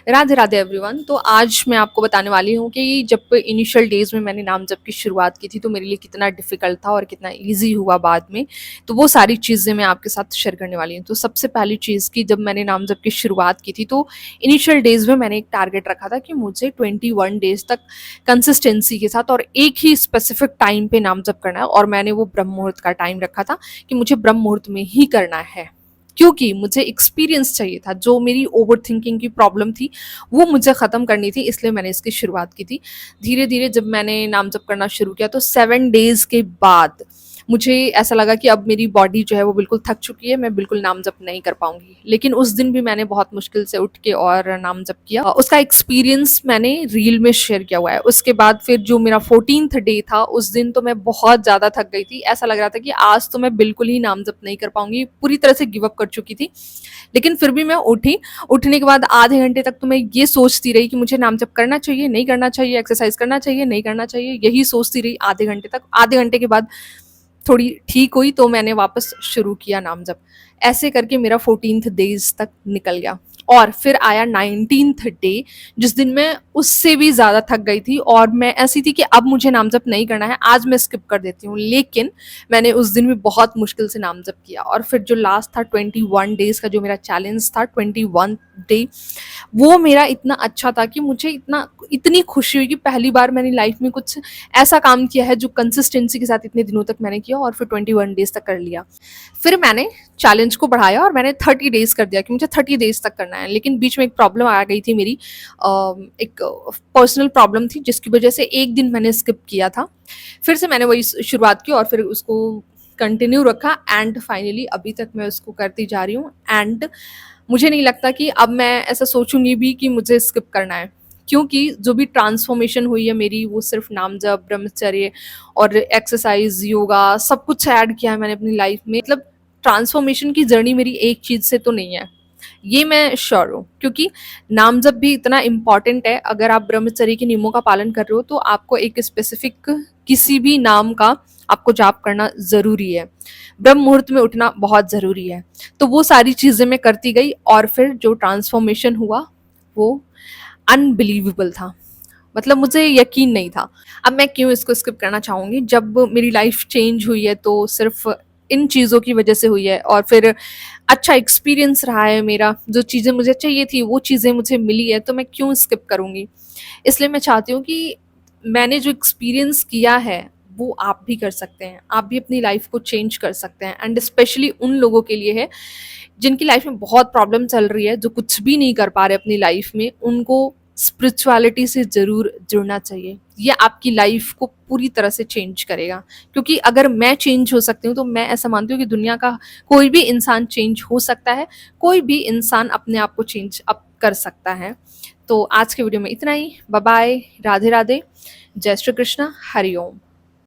Radhe Radhe everyone. तो आज मैं आपको बताने वाली हूँ कि जब इनिशियल डेज में मैंने नाम जप की शुरुआत की थी तो मेरे लिए कितना डिफिकल्ट था और कितना इजी हुआ बाद में। तो वो सारी चीज़ें मैं आपके साथ शेयर करने वाली हूँ। तो सबसे पहली चीज़ कि जब मैंने नाम जप की शुरुआत की थी तो इनिशियल डेज में मैंने एक टारगेट रखा था कि मुझे 21 डेज तक कंसिस्टेंसी के साथ और एक ही स्पेसिफिक टाइम पे नाम जप करना है, और मैंने वो ब्रह्म मुहूर्त का टाइम रखा था कि मुझे ब्रह्म मुहूर्त में ही करना है, क्योंकि मुझे एक्सपीरियंस चाहिए था। जो मेरी ओवर थिंकिंग की प्रॉब्लम थी वो मुझे ख़त्म करनी थी, इसलिए मैंने इसकी शुरुआत की थी। धीरे धीरे जब मैंने नाम जप करना शुरू किया तो 7 डेज़ के बाद मुझे ऐसा लगा कि अब मेरी बॉडी जो है वो बिल्कुल थक चुकी है, मैं बिल्कुल नाम जप नहीं कर पाऊंगी। लेकिन उस दिन भी मैंने बहुत मुश्किल से उठ के और नाम जप किया। उसका एक्सपीरियंस मैंने रील में शेयर किया हुआ है। उसके बाद फिर जो मेरा 14th डे था उस दिन तो मैं बहुत ज़्यादा थक गई थी। ऐसा लग रहा था कि आज तो मैं बिल्कुल ही नाम जप नहीं कर पाऊंगी, पूरी तरह से गिव अप कर चुकी थी। लेकिन फिर भी मैं उठी। उठने के बाद आधे घंटे तक तो मैं ये सोचती रही कि मुझे नाम जप करना चाहिए, नहीं करना चाहिए, एक्सरसाइज करना चाहिए, नहीं करना चाहिए, यही सोचती रही आधे घंटे तक। आधे घंटे के बाद थोड़ी ठीक हुई तो मैंने वापस शुरू किया नाम जप। ऐसे करके मेरा 14th डेज तक निकल गया। और फिर आया 19th डे, जिस दिन मैं उससे भी ज़्यादा थक गई थी और मैं ऐसी थी कि अब मुझे नाम जप नहीं करना है, आज मैं स्किप कर देती हूँ। लेकिन मैंने उस दिन भी बहुत मुश्किल से नाम जप किया। और फिर जो लास्ट था 21 डेज का, जो मेरा चैलेंज था 21 डे, वो मेरा इतना अच्छा था कि मुझे इतनी खुशी हुई कि पहली बार मैंने लाइफ में कुछ ऐसा काम किया है जो कंसिस्टेंसी के साथ इतने दिनों तक मैंने किया और फिर 21 डेज तक कर लिया। फिर मैंने चैलेंज को बढ़ाया और मैंने 30 डेज कर दिया कि मुझे 30 डेज तक करना है। लेकिन बीच में एक प्रॉब्लम आ गई थी मेरी, एक पर्सनल प्रॉब्लम थी जिसकी वजह से एक दिन मैंने स्किप किया था। फिर से मैंने वही शुरुआत की और फिर उसको कंटिन्यू रखा एंड फाइनली अभी तक मैं उसको करती जा रही हूँ। एंड मुझे नहीं लगता कि अब मैं ऐसा सोचूंगी भी कि मुझे स्किप करना है, क्योंकि जो भी ट्रांसफॉर्मेशन हुई है मेरी वो सिर्फ नाम जप, ब्रह्मचर्य और एक्सरसाइज, योगा, सब कुछ ऐड किया है मैंने अपनी लाइफ में। मतलब ट्रांसफॉर्मेशन की जर्नी मेरी एक चीज़ से तो नहीं है, ये मैं श्योर हूँ। क्योंकि नाम जप भी इतना इम्पॉर्टेंट है। अगर आप ब्रह्मचर्य के नियमों का पालन कर रहे हो तो आपको एक स्पेसिफिक किसी भी नाम का आपको जाप करना ज़रूरी है। ब्रह्म मुहूर्त में उठना बहुत ज़रूरी है। तो वो सारी चीज़ें मैं करती गई और फिर जो ट्रांसफॉर्मेशन हुआ वो अनबिलीवेबल था। मतलब मुझे यकीन नहीं था। अब मैं क्यों इसको स्किप करना चाहूँगी? जब मेरी लाइफ चेंज हुई है तो सिर्फ इन चीज़ों की वजह से हुई है, और फिर अच्छा एक्सपीरियंस रहा है मेरा। जो चीज़ें मुझे चाहिए थी वो चीज़ें मुझे मिली है, तो मैं क्यों स्किप करूँगी? इसलिए मैं चाहती हूँ कि मैंने जो एक्सपीरियंस किया है वो आप भी कर सकते हैं। आप भी अपनी लाइफ को चेंज कर सकते हैं। एंड स्पेशली उन लोगों के लिए है जिनकी लाइफ में बहुत प्रॉब्लम चल रही है, जो कुछ भी नहीं कर पा रहे अपनी लाइफ में। उनको स्पिरिचुअलिटी से ज़रूर जुड़ना चाहिए। ये आपकी लाइफ को पूरी तरह से चेंज करेगा। क्योंकि अगर मैं चेंज हो सकती हूँ तो मैं ऐसा मानती हूँ कि दुनिया का कोई भी इंसान चेंज हो सकता है। कोई भी इंसान अपने आप को चेंज अप कर सकता है। तो आज के वीडियो में इतना ही। बाय बाय, राधे राधे, जय श्री कृष्णा, हरि ओम।